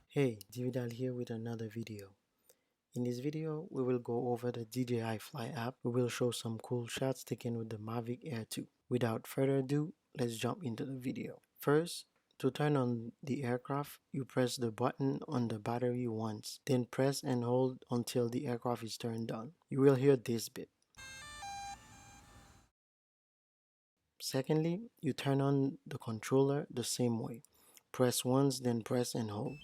Hey, DJI here with another video. In this video, we will go over the DJI Fly app. We will show some cool shots taken with the Mavic Air 2. Without further ado, let's jump into the video. First, to turn on the aircraft, you press the button on the battery once, then press and hold until the aircraft is turned on. You will hear this bit. Secondly, you turn on the controller the same way. Press once, then press and hold.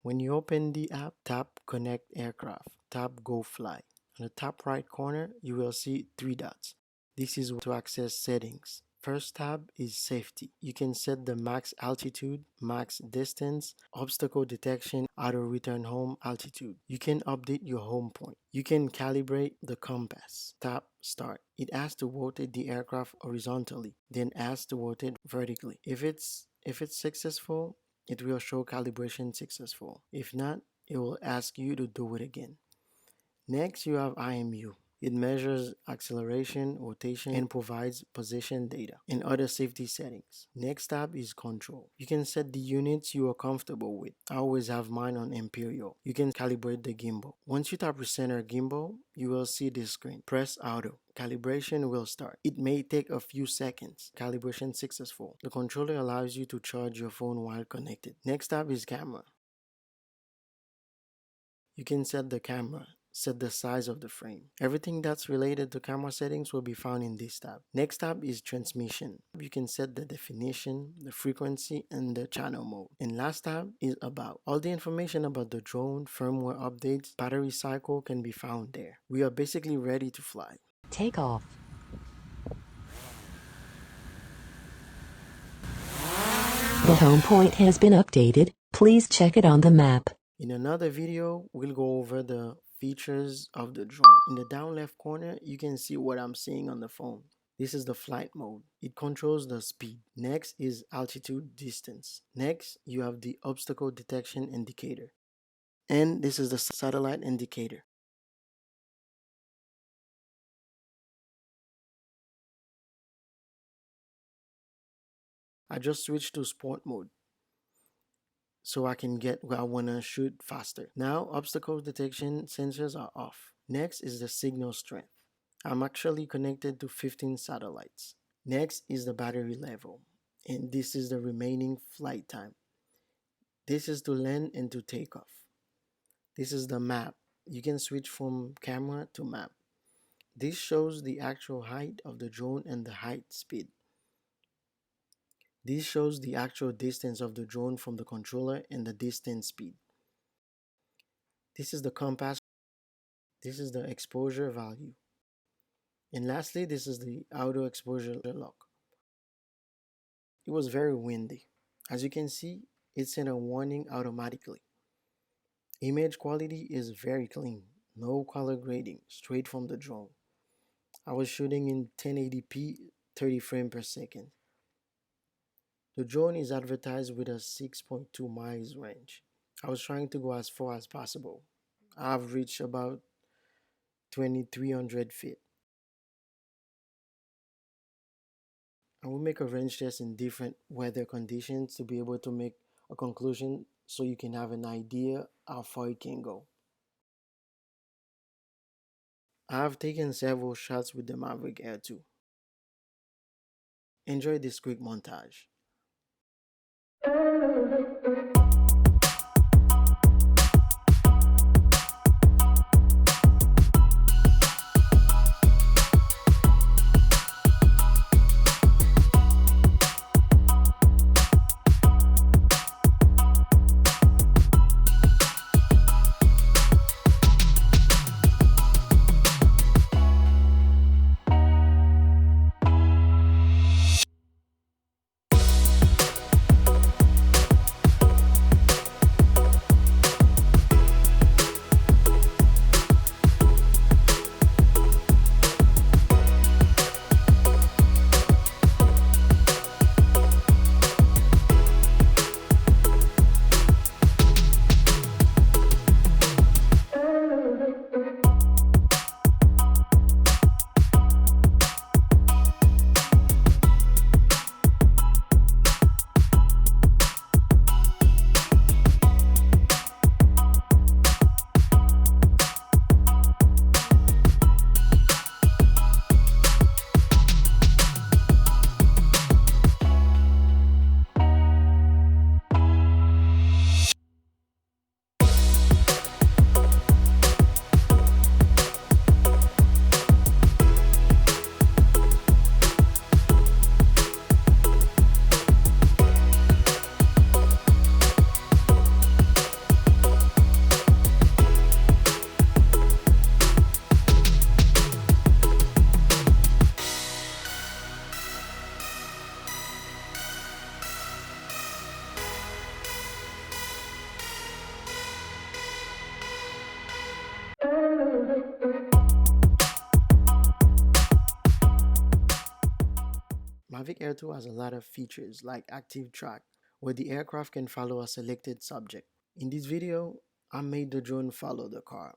When you open the app, tap Connect Aircraft, tap Go Fly. On the top right corner, you will see 3 dots. This is to access settings. First tab is Safety. You can set the max altitude, max distance, obstacle detection, auto return home altitude. You can update your home point. You can calibrate the compass. Tap Start. It asks to rotate the aircraft horizontally, then asks to rotate vertically. If it's successful, it will show calibration successful. If not, it will ask you to do it again. Next, you have IMU. It measures acceleration, rotation, and provides position data and other safety settings. Next tab is Control. You can set the units you are comfortable with. I always have mine on Imperial. You can calibrate the gimbal. Once you tap Recenter Gimbal, you will see this screen. Press Auto. Calibration will start. It may take a few seconds. Calibration successful. The controller allows you to charge your phone while connected. Next tab is Camera. You can set the camera, set the size of the frame. Everything that's related to camera settings will be found in this tab. Next tab is Transmission. You can set the definition, the frequency, and the channel mode. And last tab is About. All the information about the drone, firmware updates, battery cycle can be found there. We are basically ready to fly. Take off. The home point has been updated. Please check it on the map. In another video, we'll go over the features of the drone. In the down left corner, you can see what I'm seeing on the phone. This is the flight mode. It controls the speed. Next is altitude distance. Next, you have the obstacle detection indicator. And this is the satellite indicator. I just switched to sport mode so I can get where I want to shoot faster. Now, obstacle detection sensors are off. Next is the signal strength. I'm actually connected to 15 satellites. Next is the battery level, and this is the remaining flight time. This is to land and to take off. This is the map. You can switch from camera to map. This shows the actual height of the drone and the height speed. This shows the actual distance of the drone from the controller and the distance speed. This is the compass. This is the exposure value. And lastly, this is the auto exposure lock. It was very windy. As you can see, it sent a warning automatically. Image quality is very clean. No color grading, straight from the drone. I was shooting in 1080p, 30 frames per second. The drone is advertised with a 6.2 miles range. I was trying to go as far as possible. I've reached about 2,300 feet. I will make a range test in different weather conditions to be able to make a conclusion so you can have an idea how far it can go. I have taken several shots with the Mavic Air 2. Enjoy this quick montage. Mavic Air 2 has a lot of features like active track, where the aircraft can follow a selected subject. In this video, I made the drone follow the car.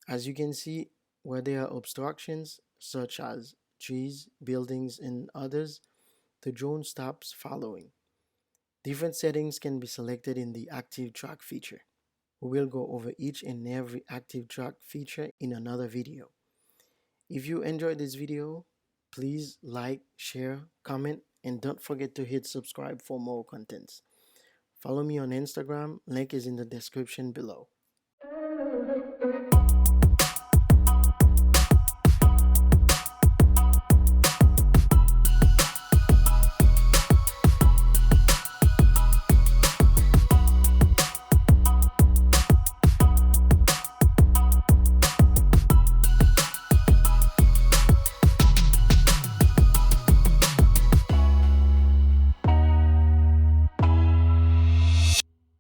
As you can see, where there are obstructions such as trees, buildings, and others, the drone stops following. Different settings can be selected in the active track feature. We will go over each and every active track feature in another video. If you enjoyed this video, please like, share, comment, and don't forget to hit subscribe for more contents. Follow me on Instagram, link is in the description below.